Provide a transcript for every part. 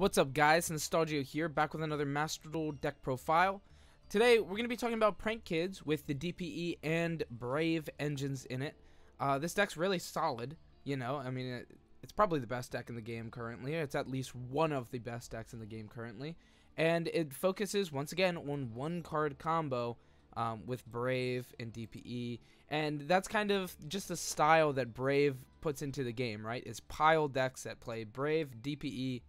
What's up, guys? Nostal-Gi-Oh here, back with another Master Duel deck profile. Today, we're going to be talking about Prank Kids with the DPE and Brave engines in it. This deck's really solid, you know, I mean, it's probably the best deck in the game currently. It's at least one of the best decks in the game currently. And it focuses, once again, on one card combo with Brave and DPE. And that's kind of just the style that Brave puts into the game, right? It's pile decks that play Brave, DPE,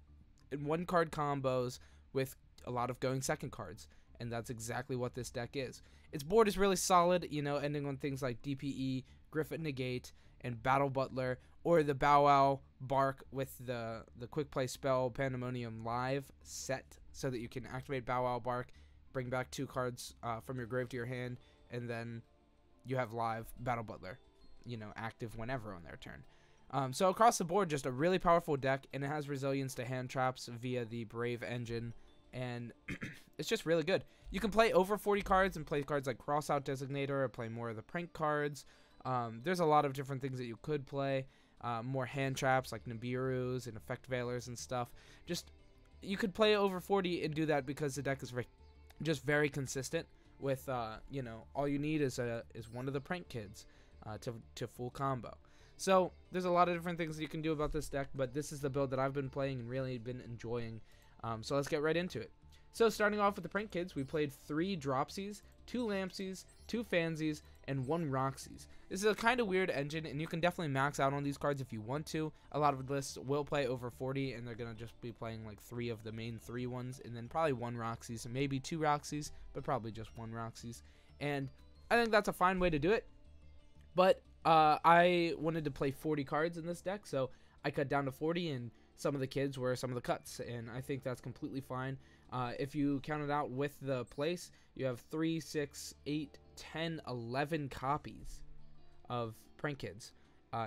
and one card combos with a lot of going second cards, and that's exactly what this deck is. Its board is really solid, you know, ending on things like DPE, Griffin Negate, and Battle Butler, or the Bow Wow Bark with the quick play spell Pandemonium Live set, so that you can activate Bow Wow Bark, bring back 2 cards from your grave to your hand, and then you have live Battle Butler, you know, active whenever on their turn. So across the board, just a really powerful deck, and it has resilience to hand traps via the Brave engine, and it's just really good. You can play over 40 cards and play cards like Crossout Designator, or play more of the prank cards. There's a lot of different things that you could play. More hand traps like Nibiru's and Effect Veilers and stuff. Just, you could play over 40 and do that because the deck is just very consistent with, you know, all you need is one of the prank kids to full combo. So there's a lot of different things that you can do about this deck, but this is the build that I've been playing and really been enjoying. So let's get right into it. So starting off with the Prank Kids, we played 3 Dropsies, 2 Lampsies, 2 Fansies, and 1 Roxy's. This is a kind of weird engine, and you can definitely max out on these cards if you want to. A lot of lists will play over 40, and they're going to just be playing like 3 of the main 3 ones, and then probably 1 Roxy's, and maybe 2 Roxy's, but probably just 1 Roxy's. And I think that's a fine way to do it. But I wanted to play 40 cards in this deck, so I cut down to 40, and some of the kids were some of the cuts, and I think that's completely fine. If you count it out with the place, you have 3, 6, 8, 10, 11 copies of Prank Kids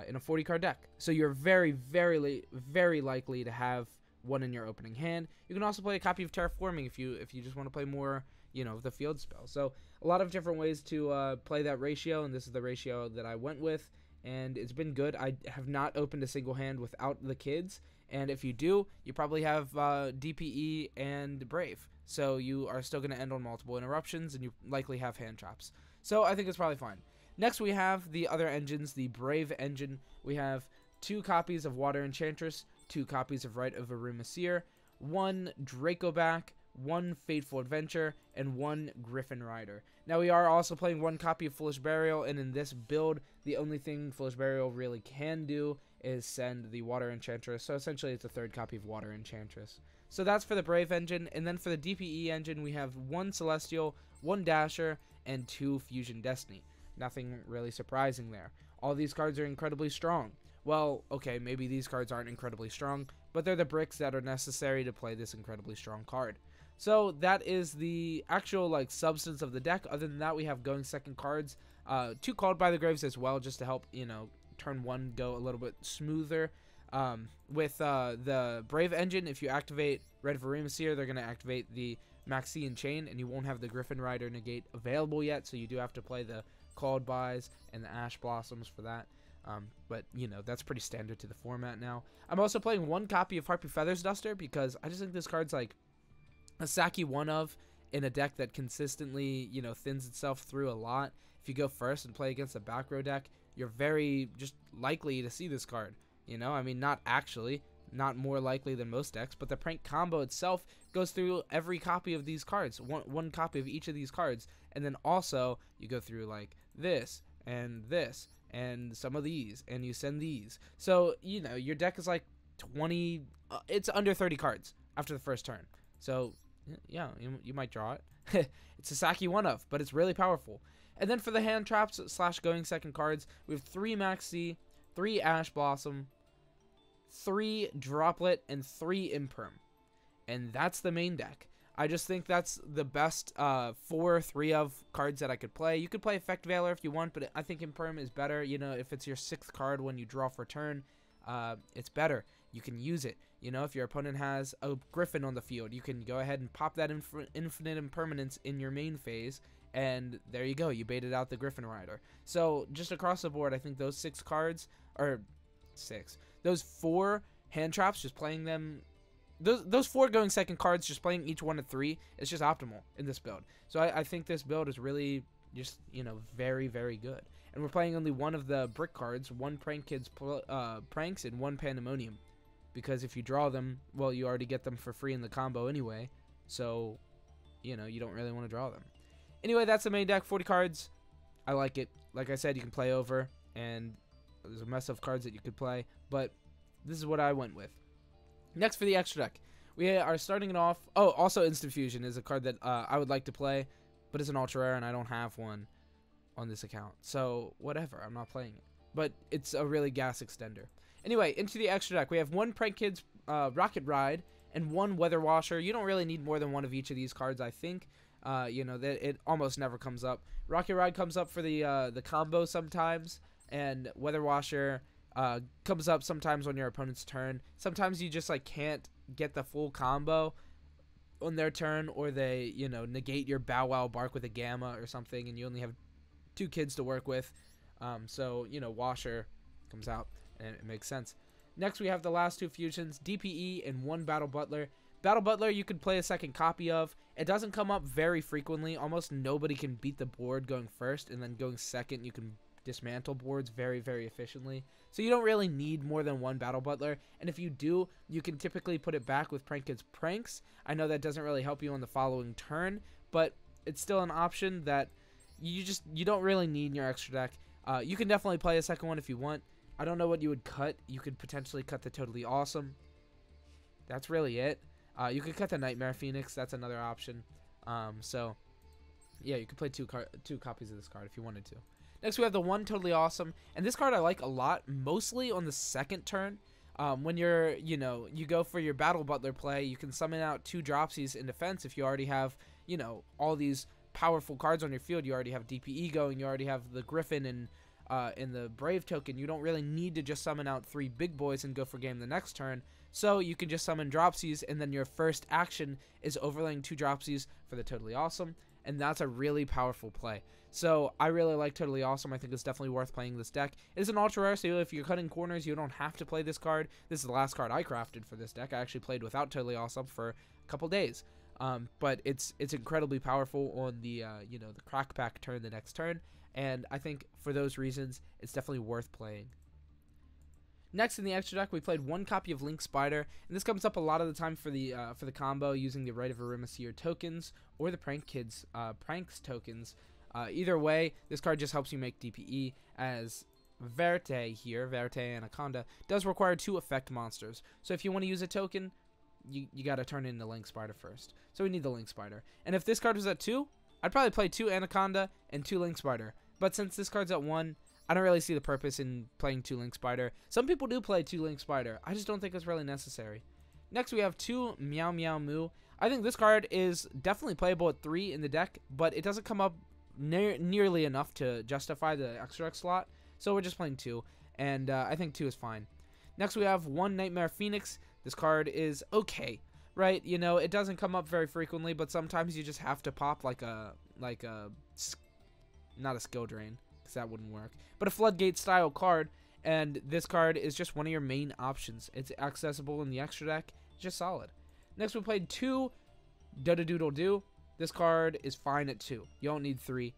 in a 40 card deck. So you're very, very likely to have one in your opening hand. You can also play a copy of Terraforming if you just want to play more, you know, of the field spell. So a lot of different ways to play that ratio, and this is the ratio that I went with, and it's been good. I have not opened a single hand without the kids, and if you do, you probably have DPE and Brave, so you are still going to end on multiple interruptions, and you likely have hand traps. So I think it's probably fine. Next, we have the other engines, the Brave engine. We have 2 copies of Water Enchantress, 2 copies of Rite of Arumaseer, 1 Dracoback, 1 Fateful Adventure, and 1 Griffin Rider. Now, we are also playing 1 copy of Foolish Burial, and in this build, the only thing Foolish Burial really can do is send the Water Enchantress, so essentially it's a 3rd copy of Water Enchantress. So that's for the Brave engine, and then for the DPE engine, we have 1 Celestial, 1 Dasher, and 2 Fusion Destiny. Nothing really surprising there. All these cards are incredibly strong. Well, okay, maybe these cards aren't incredibly strong, but they're the bricks that are necessary to play this incredibly strong card. So that is the actual like substance of the deck. Other than that, we have going second cards, 2 Called by the Graves as well, just to help, you know, turn 1 go a little bit smoother. With the Brave engine, if you activate Rite of Arumaseer, they're going to activate the Maxian Chain, and you won't have the Griffin Rider negate available yet, so you do have to play the Called Bys and the Ash Blossoms for that. But, you know, that's pretty standard to the format now. I'm also playing 1 copy of Harpy Feathers Duster because I just think this card's like a Saki one-of in a deck that consistently, you know, thins itself through a lot. If you go first and play against a back row deck, you're very just likely to see this card. You know, I mean, not actually, not more likely than most decks, but the prank combo itself goes through every copy of these cards, one copy of each of these cards, and then also you go through like this and some of these, and you send these. So, you know, your deck is like 20, it's under 30 cards after the first turn. So, yeah, you might draw it. It's a Saki one-of, but it's really powerful. And then for the hand traps / going second cards, we have 3 Maxi, 3 Ash Blossom, 3 Droplet, and 3 Imperm. And that's the main deck. I just think that's the best 4 3-of cards that I could play. You could play Effect Veiler if you want, but I think Imperm is better. You know, if it's your 6th card when you draw for turn, it's better. You can use it. You know, if your opponent has a Griffin on the field, you can go ahead and pop that infinite impermanence in your main phase, and there you go. You baited out the Griffin Rider. So just across the board, I think those 6 cards, or 6, those 4 hand traps, just playing them those 4 going second cards, just playing each one at 3 is just optimal in this build. So I think this build is really just, you know, very, very good. And we're playing only 1 of the brick cards, 1 Prank Kids Pranks and 1 Pandemonium. Because if you draw them, well, you already get them for free in the combo anyway. So, you know, you don't really want to draw them. Anyway, that's the main deck, 40 cards. I like it. Like I said, you can play over, and there's a mess of cards that you could play. But this is what I went with. Next for the extra deck, we are starting it off. Oh, also Instant Fusion is a card that I would like to play, but it's an ultra rare and I don't have one on this account. So whatever, I'm not playing it. But it's a really gas extender. Anyway, into the extra deck, we have 1 Prank Kids Rocket Ride and 1 Weather Washer. You don't really need more than 1 of each of these cards, I think. You know, that it almost never comes up. Rocket Ride comes up for the combo sometimes, and Weather Washer comes up sometimes on your opponent's turn. Sometimes you just like can't get the full combo on their turn, or they, you know, negate your Bow Wow Bark with a Gamma or something, and you only have 2 kids to work with. So, you know, Washer comes out, and it makes sense. Next, we have the last 2 fusions, DPE and 1 Battle Butler. Battle Butler, you could play a second copy of. It doesn't come up very frequently. Almost nobody can beat the board going first, and then going second, you can dismantle boards very, very efficiently. So you don't really need more than 1 Battle Butler, and if you do, you can typically put it back with Prank Kids Pranks. I know that doesn't really help you on the following turn, but it's still an option that you don't really need in your extra deck. You can definitely play a second one if you want. I don't know what you would cut. You could potentially cut the Totally Awesome. That's really it. You could cut the Nightmare Phoenix. That's another option. So yeah, you could play 2 copies of this card if you wanted to. Next, we have the 1 Totally Awesome, and this card I like a lot, mostly on the second turn. When you're, you know, you go for your Battle Butler play, you can summon out 2 Dropsies in defense if you already have, you know, all these powerful cards on your field. You already have DPE going, you already have the Griffin and the Brave token. You don't really need to just summon out 3 big boys and go for game the next turn. So you can just summon Dropsies, and then your first action is overlaying 2 Dropsies for the Totally Awesome, and that's a really powerful play. So I really like Totally Awesome. I think it's definitely worth playing this deck. It is an ultra rare, so if you're cutting corners, you don't have to play this card. This is the last card I crafted for this deck. I actually played without Totally Awesome for a couple days. But it's incredibly powerful on the you know, the crack pack turn the next turn, and I think for those reasons it's definitely worth playing. Next in the extra deck, we played 1 copy of Link Spider, and this comes up a lot of the time for the combo using the Rite of Arimaseer tokens or the Prank Kids Pranks tokens. Either way, this card just helps you make DPE, as Verte here, Verte Anaconda, does require 2 effect monsters. So if you want to use a token, you got to turn in the Link Spider first. So we need the Link Spider. And if this card was at 2, I'd probably play 2 Anaconda and 2 Link Spider. But since this card's at 1, I don't really see the purpose in playing 2 Link Spider. Some people do play 2 Link Spider. I just don't think it's really necessary. Next, we have 2 Meow Meow Moo. I think this card is definitely playable at 3 in the deck, but it doesn't come up nearly enough to justify the extra deck slot. So we're just playing 2, and I think 2 is fine. Next, we have 1 Nightmare Phoenix. This card is okay, right? You know, it doesn't come up very frequently, but sometimes you just have to pop like a not a Skill Drain, because that wouldn't work, but a Floodgate style card, and this card is just one of your main options. It's accessible in the extra deck, it's just solid. Next, we played 2 Doodle-Doo. This card is fine at 2. You don't need 3.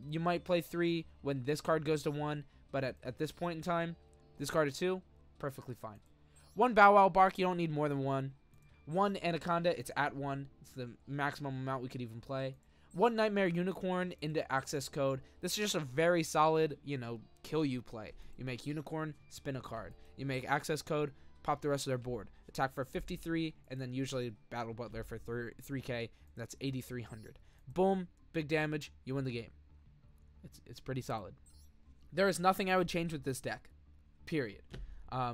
You might play 3 when this card goes to 1, but at this point in time, this card at 2, perfectly fine. 1 Bow Wow Bark, you don't need more than 1. 1 Anaconda, it's at 1. It's the maximum amount we could even play. 1 Nightmare Unicorn into Access Code. This is just a very solid, you know, kill you play. You make Unicorn, spin a card. You make Access Code, pop the rest of their board. Attack for 53, and then usually Battle Butler for 3k. That's 8,300. Boom, big damage, you win the game. It's pretty solid. There is nothing I would change with this deck, period.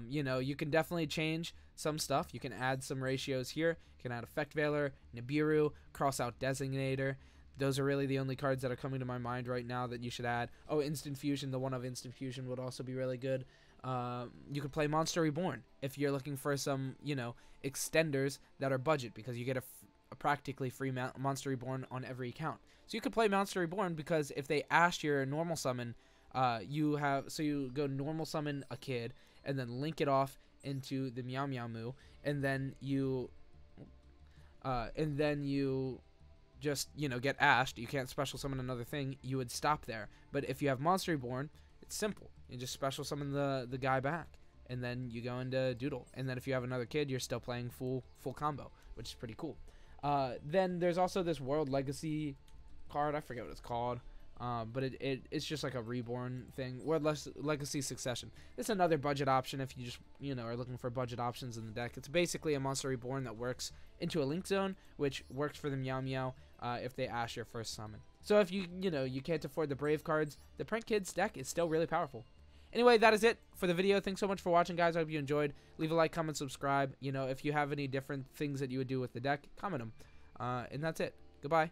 You know, you can definitely change some stuff. You can add some ratios here. You can add Effect Veiler, Nibiru, cross out Designator. Those are really the only cards that are coming to my mind right now that you should add. Oh, Instant Fusion, the 1 of Instant Fusion would also be really good. You could play Monster Reborn if you're looking for some, you know, extenders that are budget, because you get a practically free Monster Reborn on every account. So you could play Monster Reborn, because if they ask your normal summon, you go normal summon a kid, and then link it off into the Meow Meow Moo, and then you and then you just, you know, get ashed, you can't special summon another thing, you would stop there. But if you have Monster Reborn, it's simple. You just special summon the guy back, and then you go into Doodle. And then if you have another kid, you're still playing full combo, which is pretty cool. Then there's also this World Legacy card. I forget what it's called. But it's just like a reborn thing. World Legacy Succession. It's another budget option if you just, you know, are looking for budget options in the deck. It's basically a Monster Reborn that works into a Link Zone, which works for the Meow Meow if they ash your first summon. So if you can't afford the Brave cards, the Prank Kids deck is still really powerful. Anyway, that is it for the video. Thanks so much for watching, guys. I hope you enjoyed. Leave a like, comment, subscribe. You know, if you have any different things that you would do with the deck, comment them. And that's it. Goodbye.